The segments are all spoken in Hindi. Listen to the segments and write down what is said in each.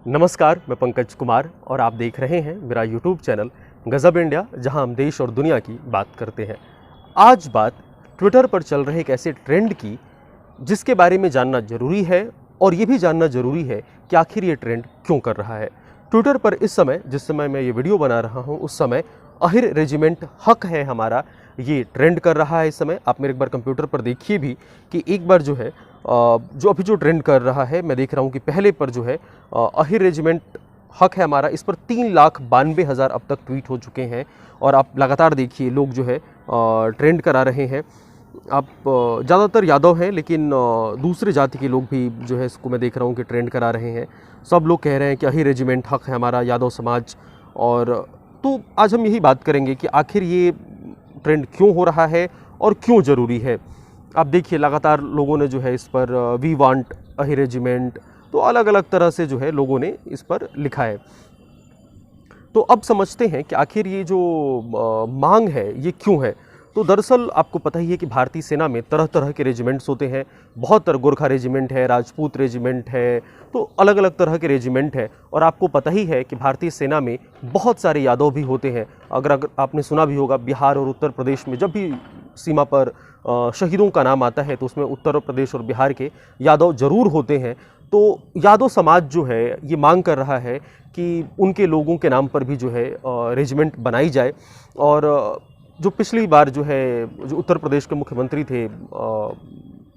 नमस्कार, मैं पंकज कुमार और आप देख रहे हैं मेरा यूट्यूब चैनल गजब इंडिया, जहां हम देश और दुनिया की बात करते हैं। आज बात ट्विटर पर चल रहे एक ऐसे ट्रेंड की जिसके बारे में जानना ज़रूरी है और ये भी जानना ज़रूरी है कि आखिर ये ट्रेंड क्यों कर रहा है। ट्विटर पर इस समय, जिस समय मैं ये वीडियो बना रहा हूँ, उस समय अहिर रेजिमेंट हक है हमारा, ये ट्रेंड कर रहा है। इस समय आप मेरे एक बार कंप्यूटर पर देखिए भी कि एक बार जो है जो अभी जो ट्रेंड कर रहा है, मैं देख रहा हूँ कि पहले पर जो है अहिर रेजिमेंट हक है हमारा, इस पर 3,92,000 अब तक ट्वीट हो चुके हैं। और आप लगातार देखिए लोग जो है ट्रेंड करा रहे हैं। आप ज़्यादातर यादव हैं, लेकिन दूसरे जाति के लोग भी जो है इसको मैं देख रहा हूँ कि ट्रेंड करा रहे हैं। सब लोग कह रहे हैं कि अहिर रेजिमेंट हक है हमारा, यादव समाज। और तो आज हम यही बात करेंगे कि आखिर ये ट्रेंड क्यों हो रहा है और क्यों ज़रूरी है। आप देखिए लगातार लोगों ने जो है इस पर वी वांट अहिर रेजिमेंट, तो अलग अलग तरह से जो है लोगों ने इस पर लिखा है। तो अब समझते हैं कि आखिर ये जो मांग है ये क्यों है। तो दरअसल आपको पता ही है कि भारतीय सेना में तरह तरह के रेजिमेंट्स होते हैं। बहुत तरह, गोरखा रेजिमेंट है, राजपूत रेजिमेंट है, तो अलग अलग तरह के रेजिमेंट है। और आपको पता ही है कि भारतीय सेना में बहुत सारे यादव भी होते हैं। अगर आपने सुना भी होगा, बिहार और उत्तर प्रदेश में जब भी सीमा पर शहीदों का नाम आता है तो उसमें उत्तर प्रदेश और बिहार के यादव जरूर होते हैं। तो यादव समाज जो है ये मांग कर रहा है कि उनके लोगों के नाम पर भी जो है रेजिमेंट बनाई जाए। और जो पिछली बार जो है, जो उत्तर प्रदेश के मुख्यमंत्री थे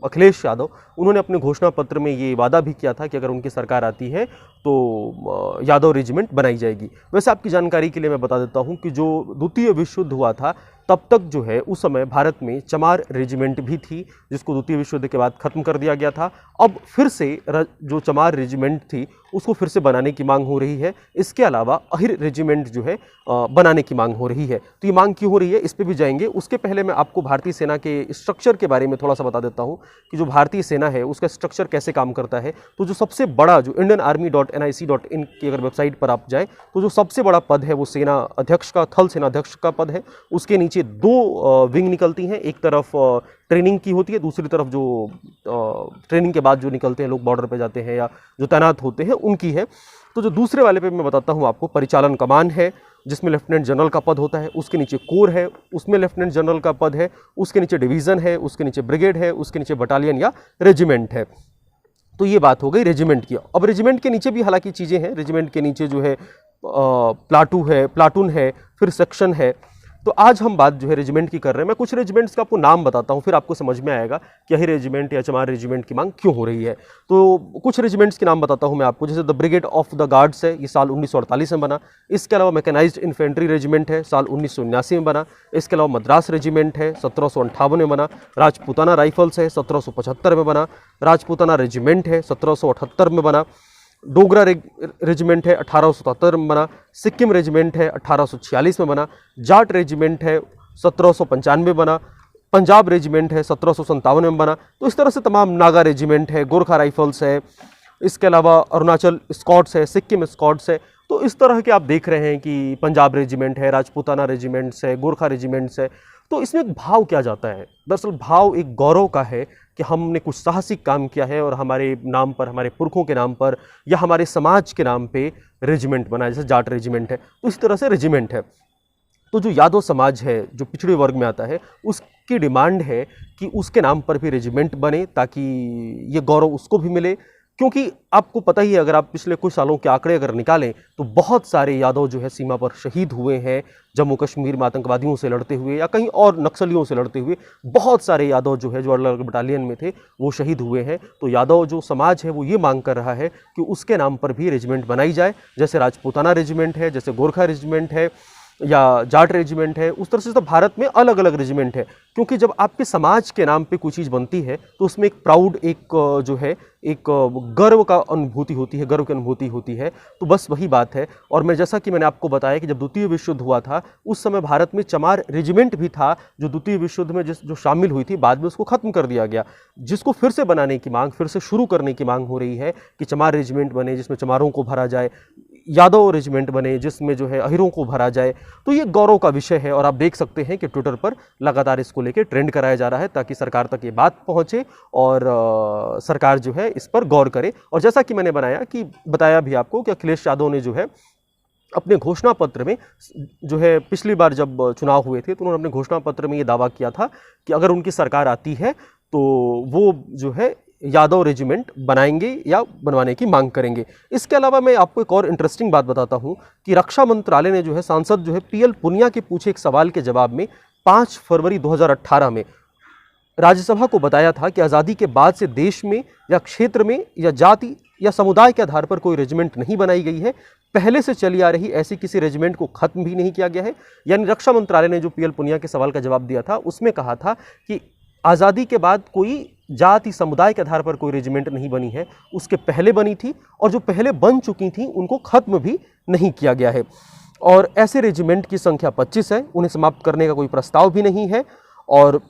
अखिलेश यादव, उन्होंने अपने घोषणा पत्र में ये वादा भी किया था कि अगर उनकी सरकार आती है तो यादव रेजिमेंट बनाई जाएगी। वैसे आपकी जानकारी के लिए मैं बता देता हूँ कि जो द्वितीय विश्व युद्ध हुआ था तब तक जो है उस समय भारत में चमार रेजिमेंट भी थी, जिसको द्वितीय विश्व युद्ध के बाद ख़त्म कर दिया गया था। अब फिर से जो चमार रेजिमेंट थी उसको फिर से बनाने की मांग हो रही है। इसके अलावा अहिर रेजिमेंट जो है बनाने की मांग हो रही है। तो ये मांग क्यों हो रही है, इस पर भी जाएंगे। उसके पहले मैं आपको भारतीय सेना के स्ट्रक्चर के बारे में थोड़ा सा बता देता हूँ कि जो भारतीय सेना है उसका स्ट्रक्चर कैसे काम करता है। तो जो सबसे बड़ा, जो indianarmy.nic.in की अगर वेबसाइट पर आप जाएं, तो जो सबसे बड़ा पद है वो सेना अध्यक्ष का, थल सेना अध्यक्ष का पद है। उसके नीचे दो विंग निकलती हैं, एक तरफ ट्रेनिंग की होती है, दूसरी तरफ जो ट्रेनिंग के बाद जो निकलते हैं लोग बॉर्डर पे जाते हैं या जो तैनात होते हैं उनकी है। तो जो दूसरे वाले पे मैं बताता हूँ आपको, परिचालन कमान है जिसमें लेफ्टिनेंट जनरल का पद होता है। उसके नीचे कोर है, उसमें लेफ्टिनेंट जनरल का पद है। उसके नीचे डिवीज़न है, उसके नीचे ब्रिगेड है, उसके नीचे बटालियन या रेजिमेंट है। तो ये बात हो गई रेजिमेंट की। अब रेजिमेंट के नीचे भी हालांकि चीज़ें हैं। रेजिमेंट के नीचे जो है प्लाटून है, फिर सेक्शन है। तो आज हम बात जो है रेजिमेंट की कर रहे हैं। मैं कुछ रेजिमेंट्स का आपको नाम बताता हूँ, फिर आपको समझ में आएगा कि यही रेजिमेंट या चमार रेजिमेंट की मांग क्यों हो रही है। तो कुछ रेजिमेंट्स के नाम बताता हूँ मैं आपको। जैसे the brigade of the guards है, ये साल 1948 में बना। इसके अलावा मैकेनाइज्ड इन्फेंट्री रेजिमेंट है, साल 1979 में बना। इसके अलावा मद्रास रेजिमेंट है, 1758 में बना। राजपूताना राइफल्स है, 1775 में बना। राजपूताना रेजिमेंट है, 1778 में बना। डोगरा रेजिमेंट है, 1877 में बना। सिक्किम रेजिमेंट है, 1846 में बना। जाट रेजिमेंट है, 1795 में बना। पंजाब रेजिमेंट है, 1757 में बना। तो इस तरह से तमाम, नागा रेजिमेंट है, गोरखा राइफल्स है, इसके अलावा अरुणाचल स्कॉट्स है, सिक्किम स्कॉट्स है। तो इस तरह के आप देख रहे हैं कि पंजाब रेजिमेंट है, राजपूताना रेजिमेंट्स है, गोरखा रेजिमेंट्स है। तो इसमें एक भाव क्या जाता है, दरअसल भाव एक गौरव का है कि हमने कुछ साहसिक काम किया है और हमारे नाम पर, हमारे पुरखों के नाम पर या हमारे समाज के नाम पे रेजिमेंट बना है। जैसे जाट रेजिमेंट है, तो इस तरह से रेजिमेंट है। तो जो यादव समाज है, जो पिछड़े वर्ग में आता है, उसकी डिमांड है कि उसके नाम पर भी रेजिमेंट बने ताकि ये गौरव उसको भी मिले। क्योंकि आपको पता ही है, अगर आप पिछले कुछ सालों के आंकड़े अगर निकालें तो बहुत सारे यादव जो है सीमा पर शहीद हुए हैं। जम्मू कश्मीर में आतंकवादियों से लड़ते हुए या कहीं और नक्सलियों से लड़ते हुए बहुत सारे यादव जो है, जो अलग अलग बटालियन में थे, वो शहीद हुए हैं। तो यादव जो समाज है वो ये मांग कर रहा है कि उसके नाम पर भी रेजिमेंट बनाई जाए। जैसे राजपूताना रेजिमेंट है, जैसे गोरखा रेजिमेंट है या जाट रेजिमेंट है, उस तरह से तो भारत में अलग अलग रेजिमेंट है। क्योंकि जब आपके समाज के नाम पे कोई चीज़ बनती है तो उसमें एक प्राउड, एक जो है एक गर्व का अनुभूति होती है, गर्व की अनुभूति होती है। तो बस वही बात है। और मैं, जैसा कि मैंने आपको बताया कि जब द्वितीय विश्व युद्ध हुआ था उस समय भारत में चमार रेजिमेंट भी था, जो द्वितीय विश्व युद्ध में जो शामिल हुई थी। बाद में उसको खत्म कर दिया गया, जिसको फिर से बनाने की मांग, फिर से शुरू करने की मांग हो रही है कि चमार रेजिमेंट बने जिसमें चमारों को भरा जाए। यादव रेजिमेंट बने, जिसमें जो है अहिरों को भरा जाए, तो ये गौरव का विषय है। और आप देख सकते हैं कि ट्विटर पर लगातार इसको लेकर ट्रेंड कराया जा रहा है ताकि सरकार तक ये बात पहुंचे और सरकार जो है इस पर गौर करे। और जैसा कि मैंने बताया भी आपको कि अखिलेश यादव ने जो है अपने घोषणा पत्र में जो है, पिछली बार जब चुनाव हुए थे तो उन्होंने अपने घोषणा पत्र में ये दावा किया था कि अगर उनकी सरकार आती है तो वो जो है यादव रेजिमेंट बनाएंगे या बनवाने की मांग करेंगे। इसके अलावा मैं आपको एक और इंटरेस्टिंग बात बताता हूं कि रक्षा मंत्रालय ने जो है सांसद जो है पीएल पुनिया के पूछे एक सवाल के जवाब में 5 फरवरी 2018 में राज्यसभा को बताया था कि आज़ादी के बाद से देश में या क्षेत्र में या जाति या समुदाय के आधार पर कोई रेजिमेंट नहीं बनाई गई है, पहले से चली आ रही ऐसी किसी रेजिमेंट को खत्म भी नहीं किया गया है। यानी रक्षा मंत्रालय ने जो पीएल पुनिया के सवाल का जवाब दिया था उसमें कहा था कि आज़ादी के बाद कोई जाति समुदाय के आधार पर कोई रेजिमेंट नहीं बनी है, उसके पहले बनी थी और जो पहले बन चुकी थी उनको खत्म भी नहीं किया गया है। और ऐसे रेजिमेंट की संख्या 25 है, उन्हें समाप्त करने का कोई प्रस्ताव भी नहीं है। और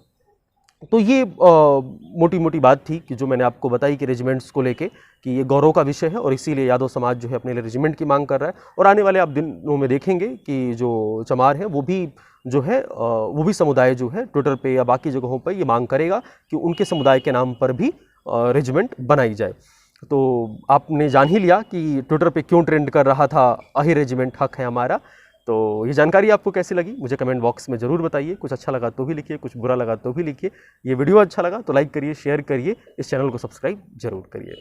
तो ये मोटी मोटी बात थी कि जो मैंने आपको बताई कि रेजिमेंट्स को लेके कि ये गौरव का विषय है और इसीलिए यादव समाज जो है अपने लिए रेजिमेंट की मांग कर रहा है। और आने वाले आप दिनों में देखेंगे कि जो चमार है वो भी जो है वो भी समुदाय जो है ट्विटर पे या बाकी जगहों पर ये मांग करेगा कि उनके समुदाय के नाम पर भी रेजिमेंट बनाई जाए। तो आपने जान ही लिया कि ट्विटर पे क्यों ट्रेंड कर रहा था अहिर रेजिमेंट हक है हमारा। तो ये जानकारी आपको कैसी लगी मुझे कमेंट बॉक्स में ज़रूर बताइए। कुछ अच्छा लगा तो भी लिखिए, कुछ बुरा लगा तो भी लिखिए। ये वीडियो अच्छा लगा तो लाइक करिए, शेयर करिए, इस चैनल को सब्सक्राइब जरूर करिए।